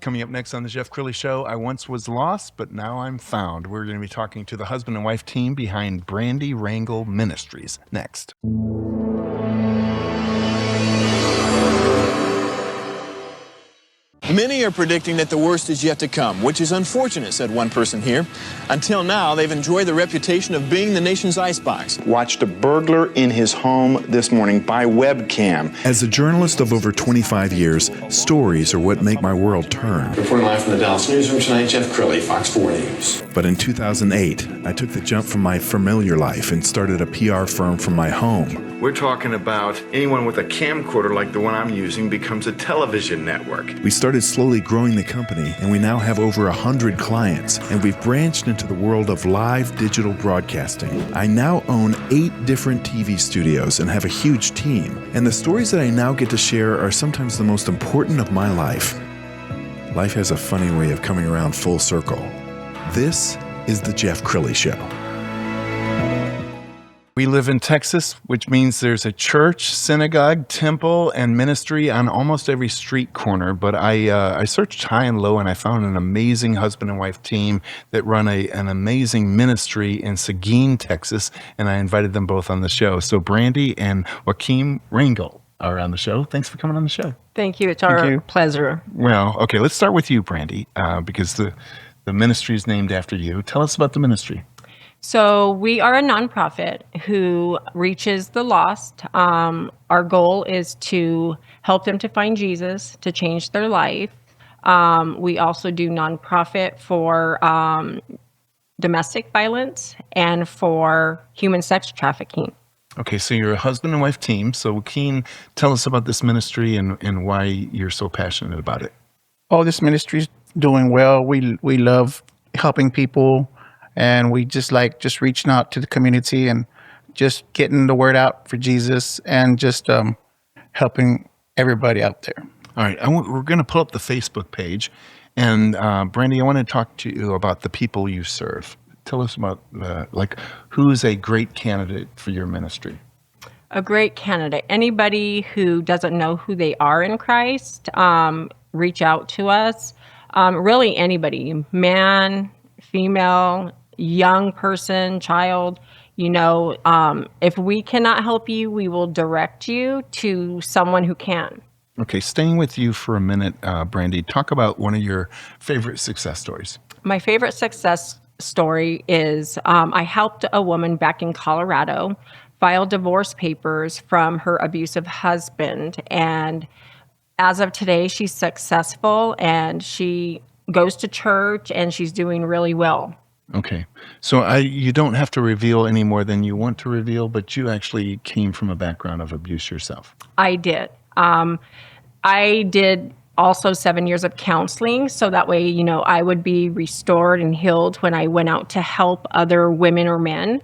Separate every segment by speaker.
Speaker 1: Coming up next on the Jeff Crilley Show, I once was lost, but now I'm found. We're going to be talking to the husband and wife team behind Brandy Rangel Ministries next.
Speaker 2: Many are predicting that the worst is yet to come, which is unfortunate, said one person here. Until now, they've enjoyed the reputation of being the nation's icebox.
Speaker 3: Watched a burglar in his home this morning by webcam.
Speaker 4: As a journalist of over 25 years, stories are what make my world turn.
Speaker 2: Reporting live from the Dallas newsroom tonight, Jeff Crilley, Fox 4 News.
Speaker 4: But in 2008, I took the jump from my familiar life and started a PR firm from my home.
Speaker 1: We're talking about anyone with a camcorder like the one I'm using becomes a television network.
Speaker 4: We started slowly growing the company, and we now have over 100 clients, and we've branched into the world of live digital broadcasting. I now own 8 different TV studios and have a huge team, and the stories that I now get to share are sometimes the most important of my life. Life has a funny way of coming around full circle. This is the Jeff Crilley Show.
Speaker 1: We live in Texas, which means there's a church, synagogue, temple, and ministry on almost every street corner. But I searched high and low, and I found an amazing husband and wife team that run an amazing ministry in Seguin, Texas, and I invited them both on the show. So Brandy and Joachim Rangel are on the show. Thanks for coming on the show.
Speaker 5: Thank you. It's our pleasure.
Speaker 1: Well, okay, let's start with you, Brandy, because the ministry is named after you. Tell us about the ministry.
Speaker 5: So we are a nonprofit who reaches the lost. Our goal is to help them to find Jesus, to change their life. We also do nonprofit for domestic violence and for human sex trafficking.
Speaker 1: Okay, so you're a husband and wife team. So Joaquin, tell us about this ministry and why you're so passionate about it.
Speaker 6: Oh, this ministry is doing well. We love helping people. And we just reaching out to the community and just getting the word out for Jesus and just helping everybody out there.
Speaker 1: All right. We're going to pull up the Facebook page. And Brandy, I want to talk to you about the people you serve. Tell us about, who's a great candidate for your ministry?
Speaker 5: A great candidate. Anybody who doesn't know who they are in Christ, reach out to us. Really anybody, man, female, young person, child, if we cannot help you, we will direct you to someone who can.
Speaker 1: Okay, staying with you for a minute, Brandy, talk about one of your favorite success stories.
Speaker 5: My favorite success story is I helped a woman back in Colorado file divorce papers from her abusive husband. And as of today, she's successful and she goes to church and she's doing really well.
Speaker 1: Okay. So you don't have to reveal any more than you want to reveal, but you actually came from a background of abuse yourself.
Speaker 5: I did. I did also 7 years of counseling. So that way, I would be restored and healed when I went out to help other women or men.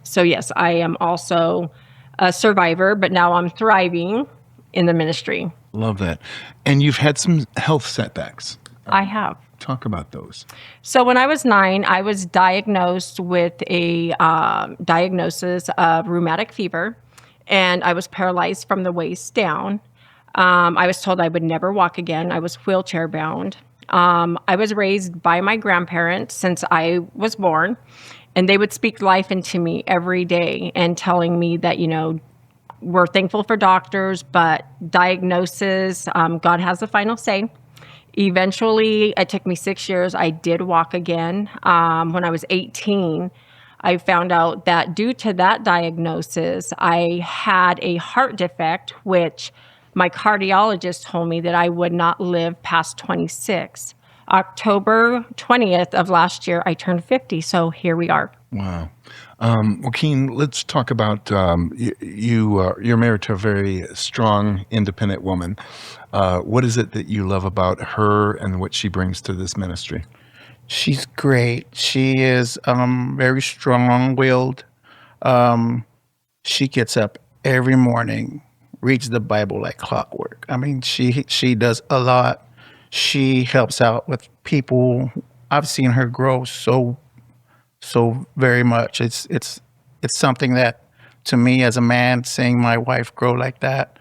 Speaker 5: So yes, I am also a survivor, but now I'm thriving in the ministry.
Speaker 1: Love that. And you've had some health setbacks.
Speaker 5: I have.
Speaker 1: Talk about those.
Speaker 5: So when I was 9, I was diagnosed with a diagnosis of rheumatic fever, and I was paralyzed from the waist down. I was told I would never walk again. I was wheelchair bound. I was raised by my grandparents since I was born, and they would speak life into me every day and telling me that, we're thankful for doctors, but diagnosis, God has the final say. Eventually, it took me 6 years. I did walk again. When I was 18, I found out that due to that diagnosis, I had a heart defect, which my cardiologist told me that I would not live past 26. October 20th of last year, I turned 50, so here we are.
Speaker 1: Wow. Joaquin, let's talk about you're married to a very strong, independent woman. What is it that you love about her and what she brings to this ministry?
Speaker 6: She's great. She is very strong-willed. She gets up every morning, reads the Bible like clockwork. I mean, she does a lot. She helps out with people. I've seen her grow so very much. It's something that, to me as a man, seeing my wife grow like that,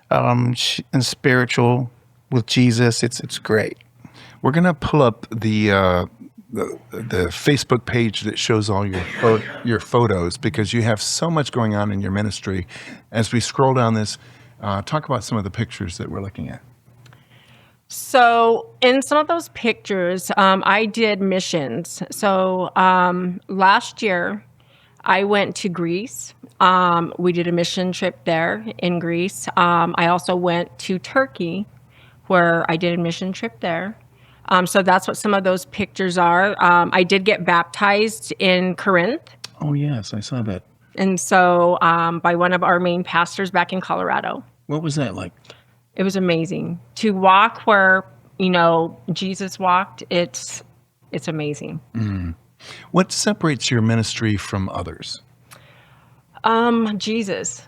Speaker 6: and spiritual, with Jesus. It's great.
Speaker 1: We're gonna pull up the Facebook page that shows all your photos, because you have so much going on in your ministry. As we scroll down this, talk about some of the pictures that we're looking at.
Speaker 5: So in some of those pictures, I did missions. So last year, I went to Greece. We did a mission trip there in Greece. I also went to Turkey, where I did a mission trip there. So that's what some of those pictures are. I did get baptized in Corinth.
Speaker 1: Oh yes, I saw that.
Speaker 5: And so by one of our main pastors back in Colorado.
Speaker 1: What was that like?
Speaker 5: It was amazing to walk where, Jesus walked. It's amazing.
Speaker 1: What separates your ministry from others?
Speaker 5: Jesus.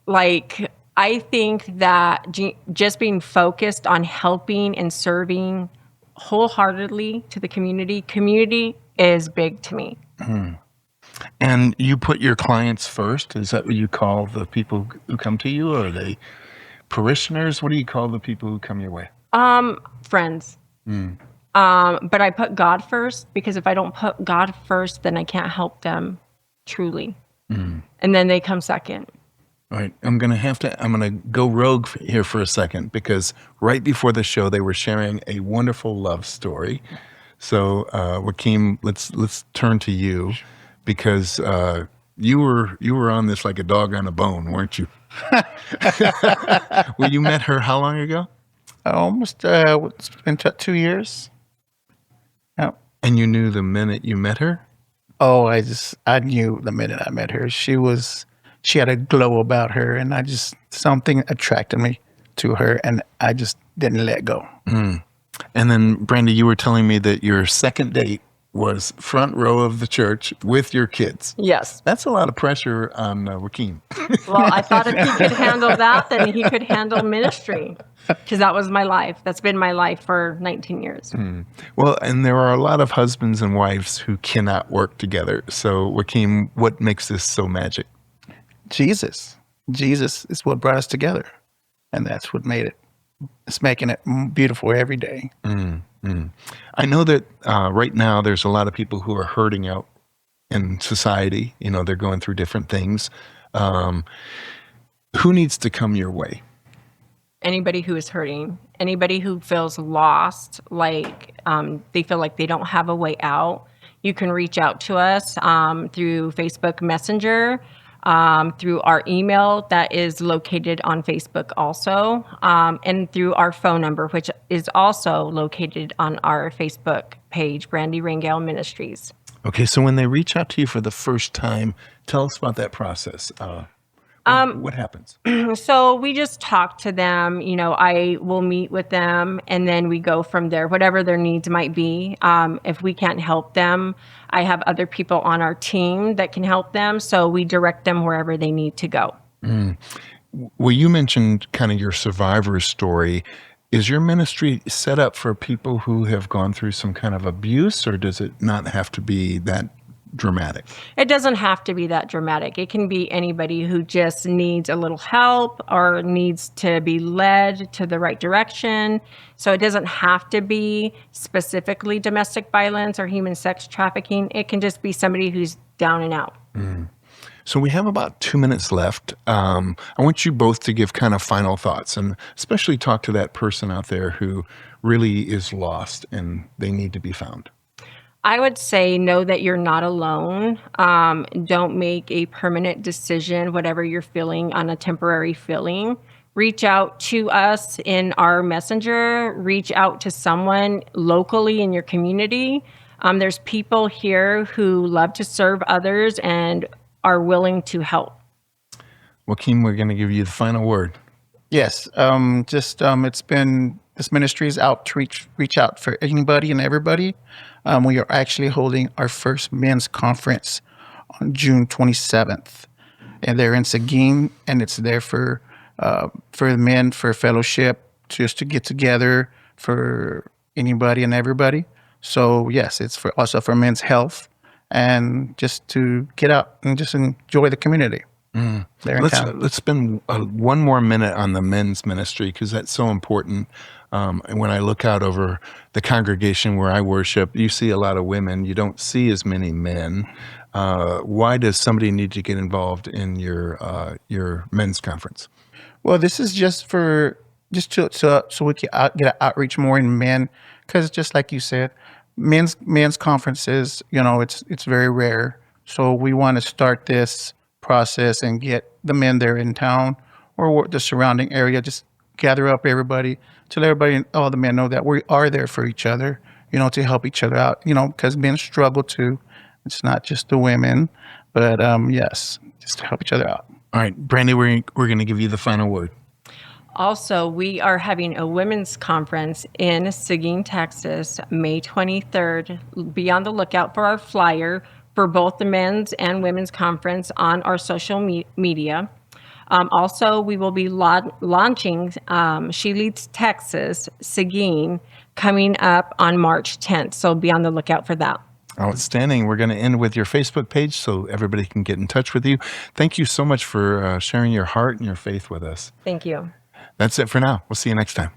Speaker 5: Like, I think that just being focused on helping and serving wholeheartedly to the community is big to me.
Speaker 1: And you put your clients first? Is that what you call the people who come to you? Or are they parishioners? What do you call the people who come your way?
Speaker 5: Friends. But I put God first, because if I don't put God first, then I can't help them truly. And then they come second.
Speaker 1: All right, I'm gonna go rogue here for a second, because right before the show they were sharing a wonderful love story. So Joachim, let's turn to you, because you were on this like a dog on a bone, weren't you? Well, you met her how long ago?
Speaker 6: Almost, it's been 2 years. Yeah.
Speaker 1: And you knew the minute you met her?
Speaker 6: Oh, I knew the minute I met her. She had a glow about her, and something attracted me to her, and I just didn't let go.
Speaker 1: And then, Brandy, you were telling me that your second date was front row of the church with your kids.
Speaker 5: Yes.
Speaker 1: That's a lot of pressure on Joachim.
Speaker 5: Well, I thought if he could handle that, then he could handle ministry, because that was my life. That's been my life for 19 years.
Speaker 1: Well, and there are a lot of husbands and wives who cannot work together. So, Joachim, what makes this so magic?
Speaker 6: Jesus is what brought us together, and that's what made it. It's making it beautiful every day.
Speaker 1: I know that right now there's a lot of people who are hurting out in society. They're going through different things. Who needs to come your way?
Speaker 5: Anybody who is hurting, anybody who feels lost, like they feel like they don't have a way out, you can reach out to us through Facebook Messenger, through our email that is located on Facebook also, and through our phone number, which is also located on our Facebook page, Brandy Rangel Ministries.
Speaker 1: Okay, so when they reach out to you for the first time, tell us about that process. What happens?
Speaker 5: So we just talk to them. I will meet with them, and then we go from there, whatever their needs might be. If we can't help them, I have other people on our team that can help them. So we direct them wherever they need to go.
Speaker 1: Well, you mentioned kind of your survivor story. Is your ministry set up for people who have gone through some kind of abuse, or does it not have to be that dramatic?
Speaker 5: It doesn't have to be that dramatic. It can be anybody who just needs a little help or needs to be led to the right direction. So it doesn't have to be specifically domestic violence or human sex trafficking. It can just be somebody who's down and out.
Speaker 1: So we have about 2 minutes left. I want you both to give kind of final thoughts, and especially talk to that person out there who really is lost and they need to be found.
Speaker 5: I would say know that you're not alone. Don't make a permanent decision, whatever you're feeling, on a temporary feeling. Reach out to us in our messenger. Reach out to someone locally in your community. There's people here who love to serve others and are willing to help.
Speaker 1: Joachim, we're going to give you the final word.
Speaker 6: Yes, it's been this ministry's out to reach out for anybody and everybody. We are actually holding our first men's conference on June 27th, and they're in Seguin, and it's there for the men, for fellowship, just to get together, for anybody and everybody. So yes, it's also for men's health, and just to get out and just enjoy the community. there in town.
Speaker 1: Let's spend one more minute on the men's ministry because that's so important. And when I look out over the congregation where I worship, you see a lot of women. You don't see as many men. Why does somebody need to get involved in your men's conference?
Speaker 6: Well, this is just so we can get an outreach more in men, because just like you said, men's conferences, it's very rare. So we want to start this process and get the men there in town or the surrounding area. Just gather up everybody, to let everybody, all the men know that we are there for each other. To help each other out. Because men struggle too. It's not just the women, but yes, just to help each other out.
Speaker 1: All right, Brandy, we're going to give you the final word.
Speaker 5: Also, we are having a women's conference in Seguin, Texas, May 23rd. Be on the lookout for our flyer for both the men's and women's conference on our social media. Also, we will be launching She Leads Texas, Seguin, coming up on March 10th. So be on the lookout for that.
Speaker 1: Outstanding. We're going to end with your Facebook page so everybody can get in touch with you. Thank you so much for sharing your heart and your faith with us.
Speaker 5: Thank you.
Speaker 1: That's it for now. We'll see you next time.